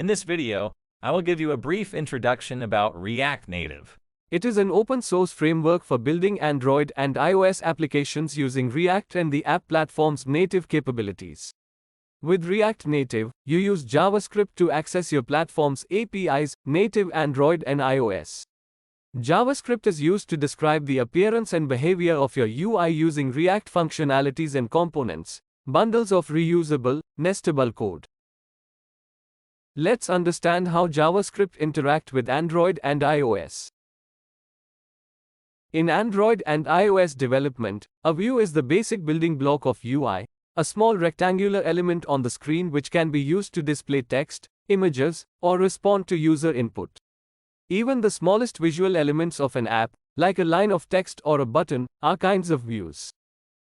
In this video, I will give you a brief introduction about React Native. It is an open-source framework for building Android and iOS applications using React and the app platform's native capabilities. With React Native, you use JavaScript to access your platform's APIs, native Android and iOS. JavaScript is used to describe the appearance and behavior of your UI using React functionalities and components, bundles of reusable, nestable code. Let's understand how JavaScript interact with Android and iOS. In Android and iOS development, a view is the basic building block of UI, a small rectangular element on the screen which can be used to display text, images, or respond to user input. Even the smallest visual elements of an app, like a line of text or a button, are kinds of views.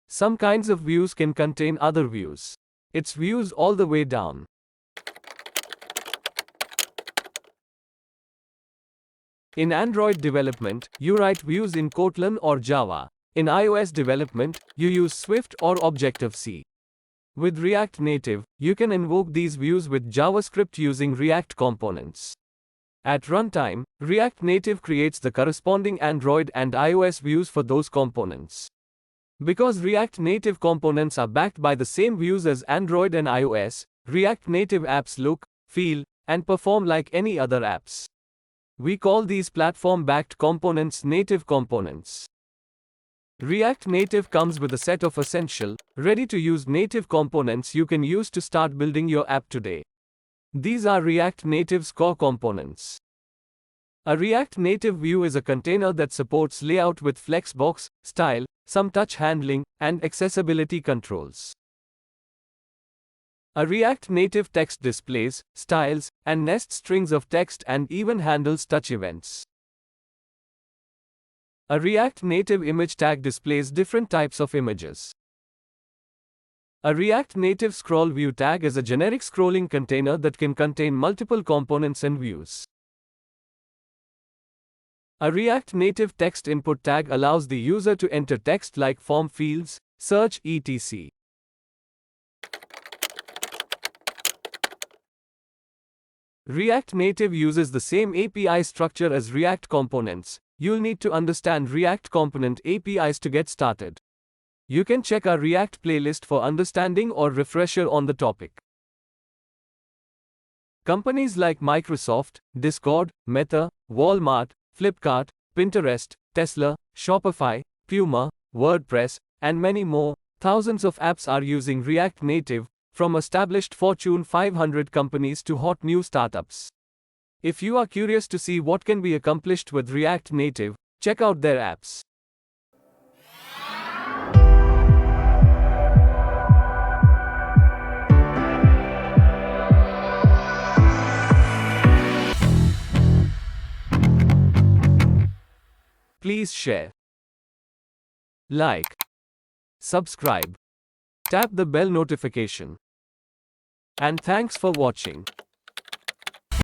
Some kinds of views can contain other views. It's views all the way down. In Android development, you write views in Kotlin or Java. In iOS development, you use Swift or Objective-C. With React Native, you can invoke these views with JavaScript using React components. At runtime, React Native creates the corresponding Android and iOS views for those components. Because React Native components are backed by the same views as Android and iOS, React Native apps look, feel, and perform like any other apps. We call these platform-backed components native components. React Native comes with a set of essential, ready-to-use native components you can use to start building your app today. These are React Native's core components. A React Native view is a container that supports layout with flexbox, style, some touch handling, and accessibility controls. A React Native text displays, styles, and nests strings of text and even handles touch events. A React Native image tag displays different types of images. A React Native scroll view tag is a generic scrolling container that can contain multiple components and views. A React Native text input tag allows the user to enter text like form fields, search etc. React Native uses the same API structure as React components. You'll need to understand React component APIs to get started. You can check our React playlist for understanding or refresher on the topic. Companies like Microsoft, Discord, Meta, Walmart, Flipkart, Pinterest, Tesla, Shopify, Puma, WordPress, and many more, thousands of apps are using React Native, from established Fortune 500 companies to hot new startups. If you are curious to see what can be accomplished with React Native, check out their apps. Please share, like, subscribe, tap the bell notification. And thanks for watching.